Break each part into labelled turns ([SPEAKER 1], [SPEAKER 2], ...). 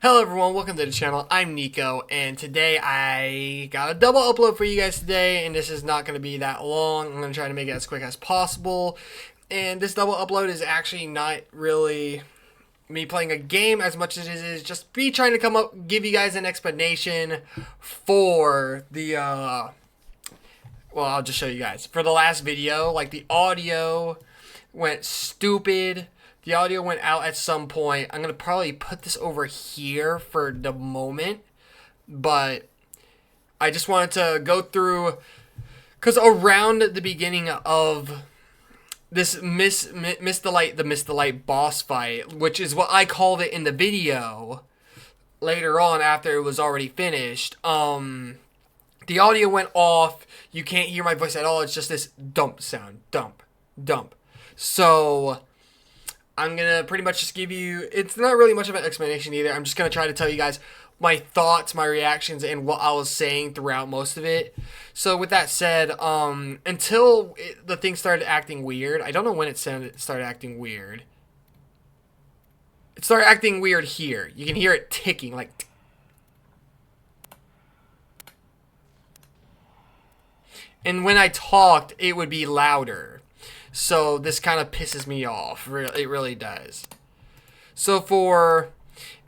[SPEAKER 1] Hello everyone, welcome to the channel. I'm Nico, and today I got a double upload for you guys today, and this is not going to be that long. I'm going to try to make it as quick as possible. And this double upload is actually not really me playing a game as much as it is just me trying to give you guys an explanation for the, well, I'll just show you guys. For the last video, like the audio went stupid. The audio went out at some point. I'm going to probably put this over here for the moment. But I just wanted to go through, because around the beginning of this Miss the Light boss fight, which is what I called it in the video later on after it was already finished, the audio went off. You can't hear my voice at all. It's just this dump sound. Dump. So I'm going to pretty much just give you, it's not really much of an explanation either. I'm just going to try to tell you guys my thoughts, my reactions, and what I was saying throughout most of it. So with that said, until the thing started acting weird, I don't know when it started acting weird. It started acting weird here. You can hear it ticking, like, and when I talked, it would be louder. So this kind of pisses me off. It really does.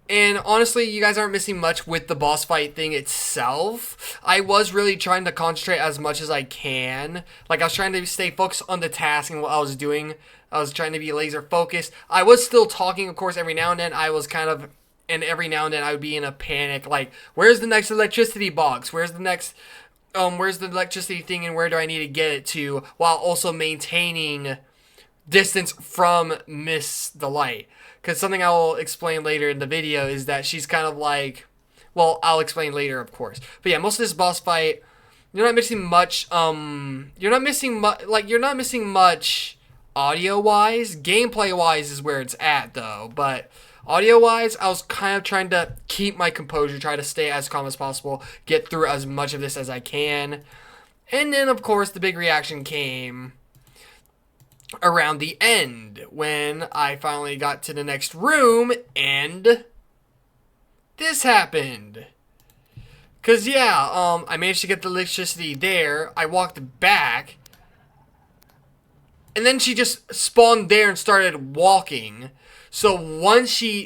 [SPEAKER 1] And honestly, you guys aren't missing much with the boss fight thing itself. I was really trying to concentrate as much as I can. Like, I was trying to stay focused on the task and what I was doing. I was trying to be laser focused. I was still talking, of course, every now and then. And every now and then I would be in a panic. Like, where's the next electricity box? Where's the electricity thing and where do I need to get it to, while also maintaining distance from Miss the Light. Because something I will explain later in the video is that she's kind of like, well, I'll explain later, of course. But yeah, most of this boss fight, you're not missing much, you're not missing much audio-wise. Gameplay-wise is where it's at, though. But audio-wise, I was kind of trying to keep my composure, try to stay as calm as possible, get through as much of this as I can. And then, of course, the big reaction came around the end, when I finally got to the next room, and this happened. Because, yeah, I managed to get the electricity there. I walked back, and then she just spawned there and started walking. So once she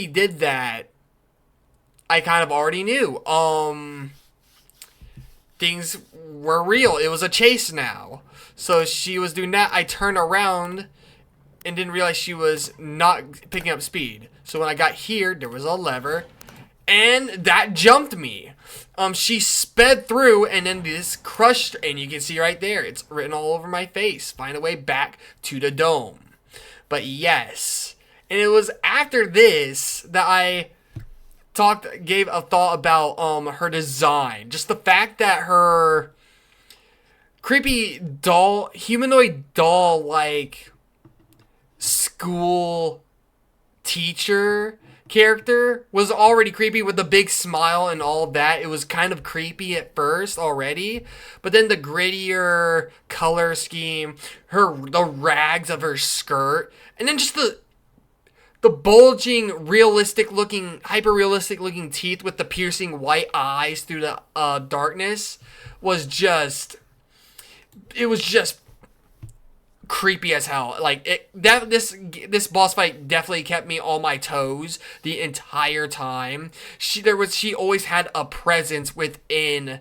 [SPEAKER 1] did that, I kind of already knew. Things were real. It was a chase now. So she was doing that. I turned around and didn't realize she was not picking up speed. So when I got here, there was a lever, and that jumped me. She sped through, and then this crushed, and you can see right there, it's written all over my face. Find a way back to the dome. But yes. And it was after this that I gave a thought about her design. Just the fact that her creepy doll, humanoid doll, like school teacher character was already creepy with the big smile and all of that. It was kind of creepy at first already, but then the grittier color scheme, the rags of her skirt, and then just the bulging, hyper-realistic looking teeth with the piercing white eyes through the darkness was just creepy as hell. Like, this boss fight definitely kept me on my toes the entire time. She always had a presence within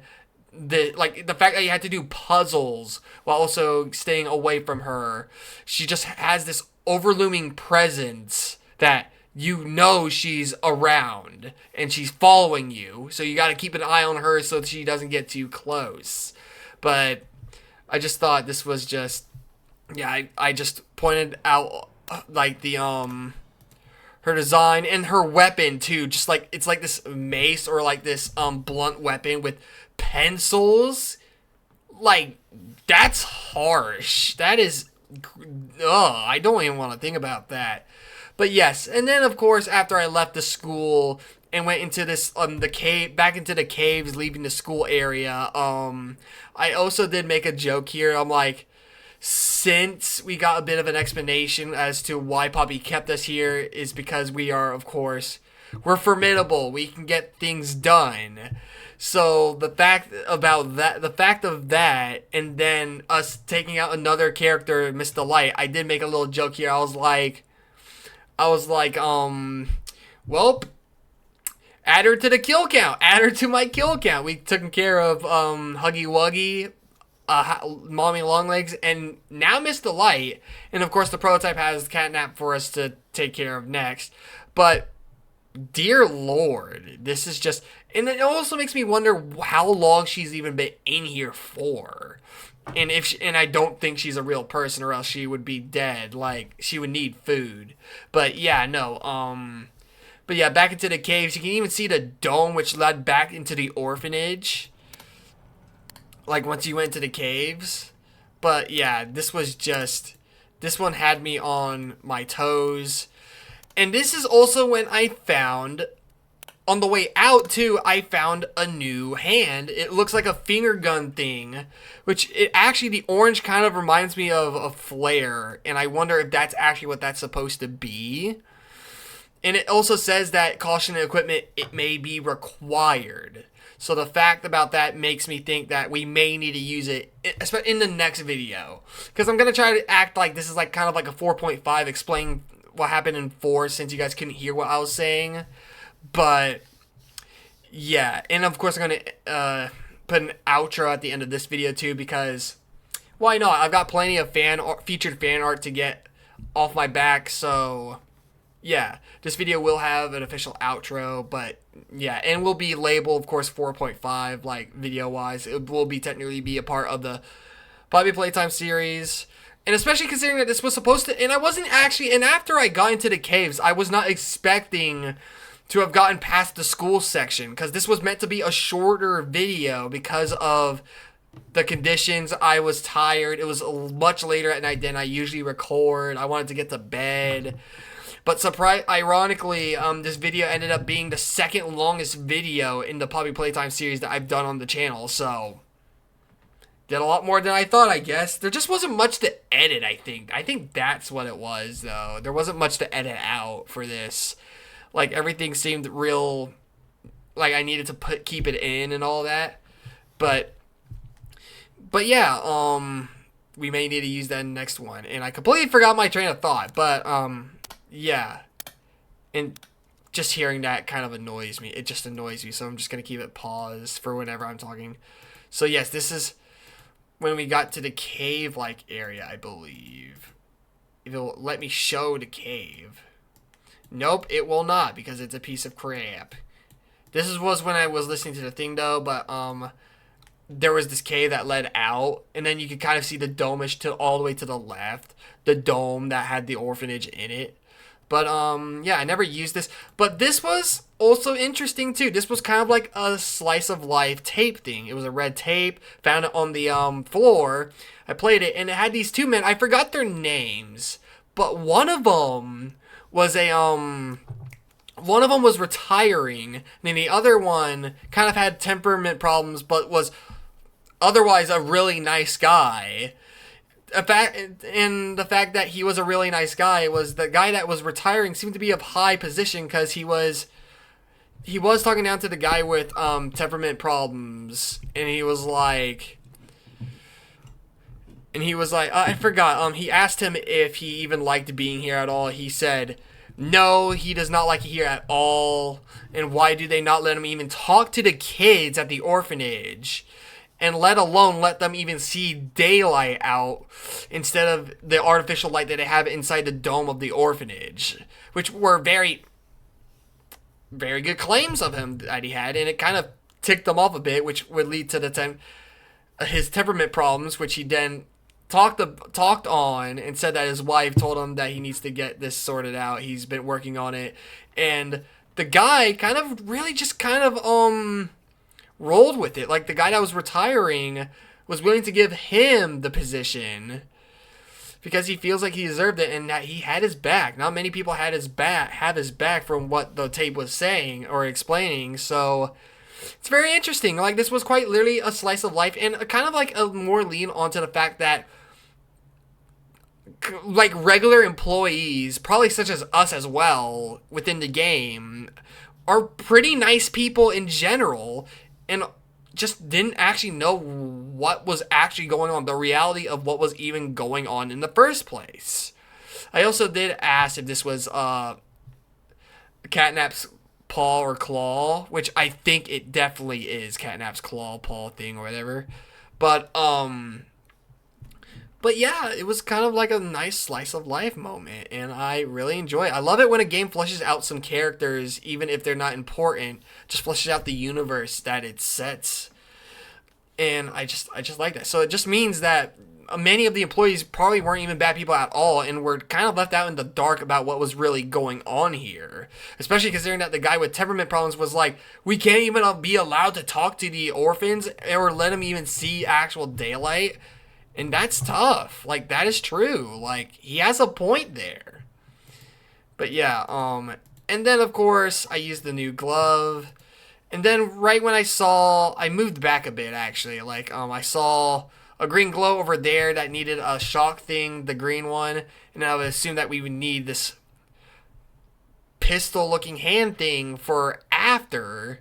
[SPEAKER 1] the fact that you had to do puzzles while also staying away from her. She just has this overlooming presence that you know she's around and she's following you, so you got to keep an eye on her so that she doesn't get too close. But I just thought this was just, yeah, I just pointed out like the her design and her weapon too. Just like, it's like this mace or like this blunt weapon with pencils. Like, that's harsh. That is, I don't even want to think about that. But yes, and then of course after I left the school and went into this the cave, back into the caves, leaving the school area, I also did make a joke here. I'm like, since we got a bit of an explanation as to why Poppy kept us here, is because we are, of course, we're formidable. We can get things done. So the fact of that, and then us taking out another character, Miss Delight, I did make a little joke here. I was like, well, add her to the kill count. Add her to my kill count. We took care of Huggy Wuggy, Mommy Longlegs, and now Miss Delight. And of course, the prototype has Catnap for us to take care of next. But dear Lord, this is just, and it also makes me wonder how long she's even been in here for. And and I don't think she's a real person, or else she would be dead. Like, she would need food. But yeah, no. But yeah, back into the caves. You can even see the dome, which led back into the orphanage. Like, once you went to the caves. But yeah, this one had me on my toes. And this is also when I found, on the way out too, I found a new hand. It looks like a finger gun thing, which the orange kind of reminds me of a flare. And I wonder if that's actually what that's supposed to be. And it also says that caution and equipment, it may be required. So the fact about that makes me think that we may need to use it in the next video. Because I'm going to try to act like this is like kind of like a 4.5, explain what happened in 4, since you guys couldn't hear what I was saying. But yeah, and of course I'm going to put an outro at the end of this video too, because why not? I've got plenty of featured fan art to get off my back, so yeah, this video will have an official outro, but yeah, and will be labeled, of course, 4.5, like, video-wise. It will technically be a part of the Poppy Playtime series, and especially considering that this was supposed to, and I wasn't actually, and after I got into the caves, I was not expecting to have gotten past the school section, because this was meant to be a shorter video because of the conditions. I was tired. It was much later at night than I usually record. I wanted to get to bed. But ironically, this video ended up being the second longest video in the Poppy Playtime series that I've done on the channel. So, did a lot more than I thought, I guess. There just wasn't much to edit, I think. I think that's what it was, though. There wasn't much to edit out for this. Like, everything seemed real, like I needed to keep it in and all that. But yeah, we may need to use that in the next one. And I completely forgot my train of thought, but, yeah, and just hearing that kind of annoys me. It just annoys me, so I'm just going to keep it paused for whenever I'm talking. So yes, this is when we got to the cave-like area, I believe. If it will let me show the cave. Nope, it will not, because it's a piece of crap. This was when I was listening to the thing, though, but, there was this cave that led out, and then you could kind of see the dome-ish all the way to the left. The dome that had the orphanage in it. But, yeah, I never used this. But this was also interesting, too. This was kind of like a slice of life tape thing. It was a red tape. Found it on the, floor. I played it, and it had these two men. I forgot their names. But one of them was one of them was retiring. And then the other one kind of had temperament problems, but was otherwise a really nice guy. And the fact that he was a really nice guy was the guy that was retiring seemed to be of high position, because he was talking down to the guy with temperament problems, and he was like, I forgot, he asked him if he even liked being here at all. He said no, he does not like it here at all, and why do they not let him even talk to the kids at the orphanage? And let alone let them even see daylight out instead of the artificial light that they have inside the dome of the orphanage. Which were very, very good claims of him that he had. And it kind of ticked them off a bit, which would lead to his temperament problems, which he then talked on and said that his wife told him that he needs to get this sorted out. He's been working on it. And the guy kind of really just kind of, rolled with it. Like, the guy that was retiring was willing to give him the position because he feels like he deserved it and that he had his back. Not many people have his back from what the tape was saying or explaining. So it's very interesting. Like, this was quite literally a slice of life, and kind of like a more lean onto the fact that like regular employees, probably such as us as well, within the game, are pretty nice people in general, and just didn't actually know what was actually going on, the reality of what was even going on in the first place. I also did ask if this was Catnap's paw or claw, which I think it definitely is Catnap's claw paw thing or whatever. But but yeah, it was kind of like a nice slice of life moment, and I really enjoy it. I love it when a game fleshes out some characters, even if they're not important, just fleshes out the universe that it sets. And I just like that. So it just means that many of the employees probably weren't even bad people at all, and were kind of left out in the dark about what was really going on here. Especially considering that the guy with temperament problems was like, we can't even be allowed to talk to the orphans or let them even see actual daylight. And that's tough. Like, that is true. Like, he has a point there. But yeah, and then of course I used the new glove. And then right when I moved back a bit actually. Like, I saw a green glow over there that needed a shock thing, the green one. And I would assume that we would need this pistol looking hand thing for after,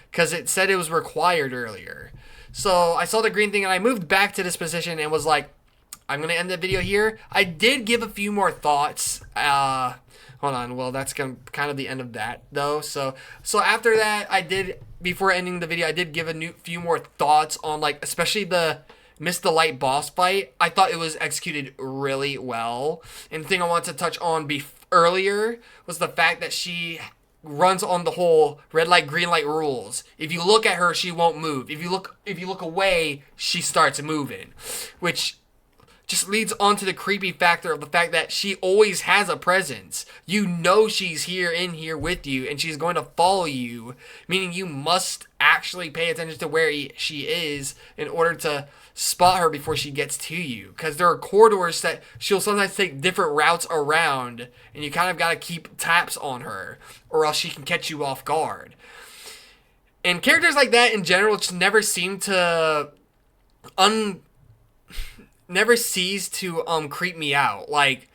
[SPEAKER 1] because it said it was required earlier. So I saw the green thing and I moved back to this position and was like, I'm going to end the video here. I did give a few more thoughts. Hold on. Well, that's kind of the end of that though. So after that, before ending the video, I did give a few more thoughts on, like, especially the Miss the Light boss fight. I thought it was executed really well. And the thing I wanted to touch on earlier was the fact that she runs on the whole red light, green light rules. If you look at her, she won't move. If you look away, she starts moving, which just leads on to the creepy factor of the fact that she always has a presence. You know she's in here with you, and she's going to follow you, meaning you must actually pay attention to where she is in order to spot her before she gets to you. Because there are corridors that she'll sometimes take different routes around, and you kind of got to keep taps on her, or else she can catch you off guard. And characters like that in general just never seem to never cease to creep me out. Like,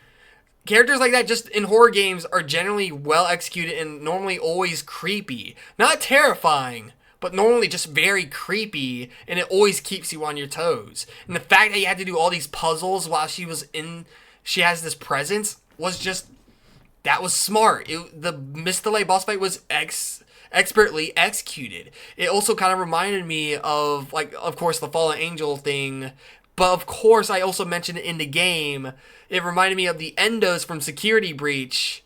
[SPEAKER 1] characters like that just in horror games are generally well executed and normally always creepy. Not terrifying, but normally just very creepy, and it always keeps you on your toes. And the fact that you had to do all these puzzles while she has this presence that was smart. The Miss Delay boss fight was expertly executed. It also kind of reminded me of, like, of course, the Fallen Angel thing. But of course, I also mentioned it in the game. It reminded me of the endos from Security Breach,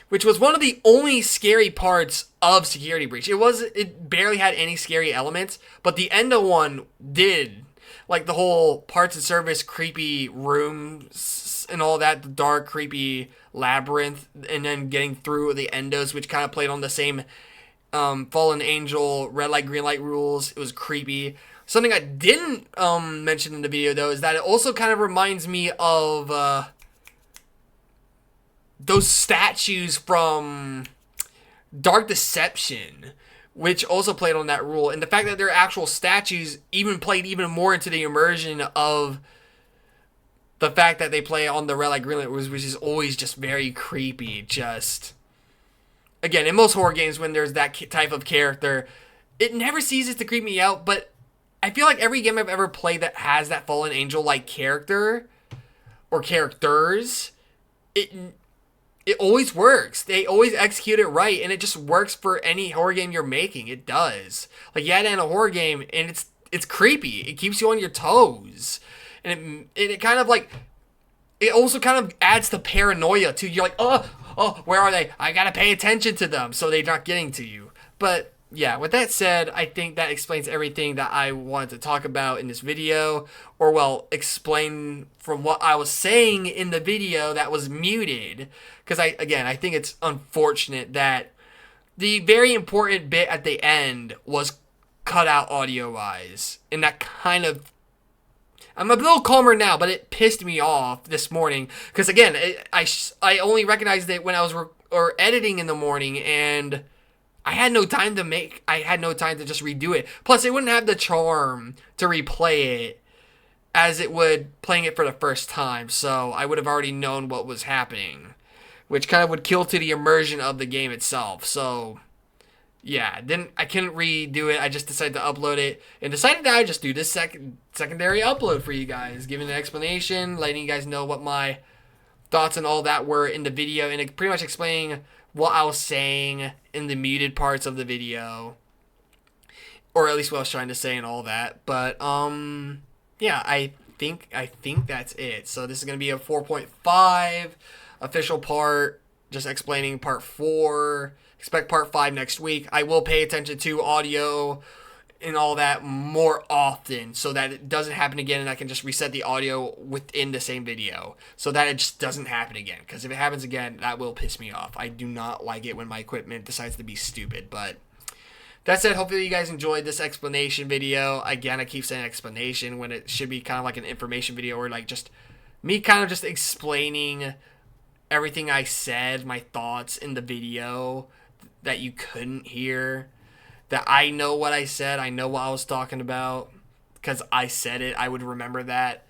[SPEAKER 1] which was one of the only scary parts of Security Breach. It barely had any scary elements, but the endo one did. Like the whole parts and service creepy rooms and all that, the dark, creepy labyrinth, and then getting through the endos, which kind of played on the same Fallen Angel, red light, green light rules. It was creepy. Something I didn't mention in the video, though, is that it also kind of reminds me of those statues from Dark Deception, which also played on that rule. And the fact that they're actual statues even played even more into the immersion of the fact that they play on the red light, green light rules, which is always just very creepy. Just, again, in most horror games, when there's that type of character, it never ceases to creep me out, but I feel like every game I've ever played that has that Fallen Angel-like character or characters, it always works. They always execute it right, and it just works for any horror game you're making. It does. Like, you had it in a horror game, and it's creepy. It keeps you on your toes, and it kind of like, it also kind of adds to paranoia too. You're like, oh, where are they? I gotta pay attention to them so they're not getting to you. But yeah, with that said, I think that explains everything that I wanted to talk about in this video. Or, well, explain from what I was saying in the video that was muted. Because, I think it's unfortunate that the very important bit at the end was cut out audio-wise. And that kind of... I'm a little calmer now, but it pissed me off this morning. Because, again, I only recognized it when I was editing in the morning, and I had no time to just redo it. Plus, it wouldn't have the charm to replay it as it would playing it for the first time. So I would have already known what was happening, which kind of would kill to the immersion of the game itself. So yeah, then I couldn't redo it. I just decided to upload it and decided that I would just do this secondary upload for you guys, giving an explanation, letting you guys know what my thoughts and all that were in the video, and pretty much explaining what I was saying in the muted parts of the video, or at least what I was trying to say and all that. But yeah, I think that's it. So this is gonna be a 4.5 official part, just explaining part 4. Expect part 5 next week. I will pay attention to audio and all that more often so that it doesn't happen again, and I can just reset the audio within the same video so that it just doesn't happen again. Because if it happens again, that will piss me off. I do not like it when my equipment decides to be stupid. But that said, hopefully you guys enjoyed this explanation video. Again, I keep saying explanation when it should be kind of like an information video, or like just me kind of just explaining everything I said, my thoughts in the video that you couldn't hear. That I know what I said, I know what I was talking about, because I said it, I would remember that.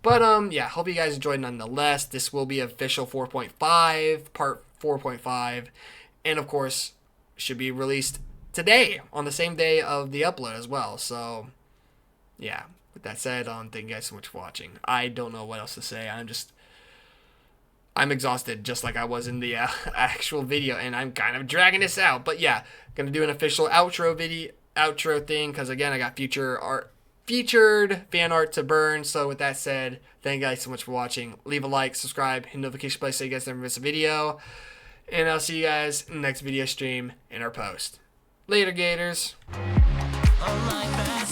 [SPEAKER 1] But yeah, hope you guys enjoyed nonetheless. This will be official 4.5, part 4.5, and of course, should be released today, on the same day of the upload as well. So, yeah, with that said, thank you guys so much for watching. I don't know what else to say. I'm exhausted, just like I was in the actual video, and I'm kind of dragging this out. But yeah, gonna do an official outro thing, because again, I got featured fan art to burn. So with that said, thank you guys so much for watching. Leave a like, subscribe, hit the notification bell so you guys never miss a video. And I'll see you guys in the next video stream in our post. Later, Gators. Oh my God.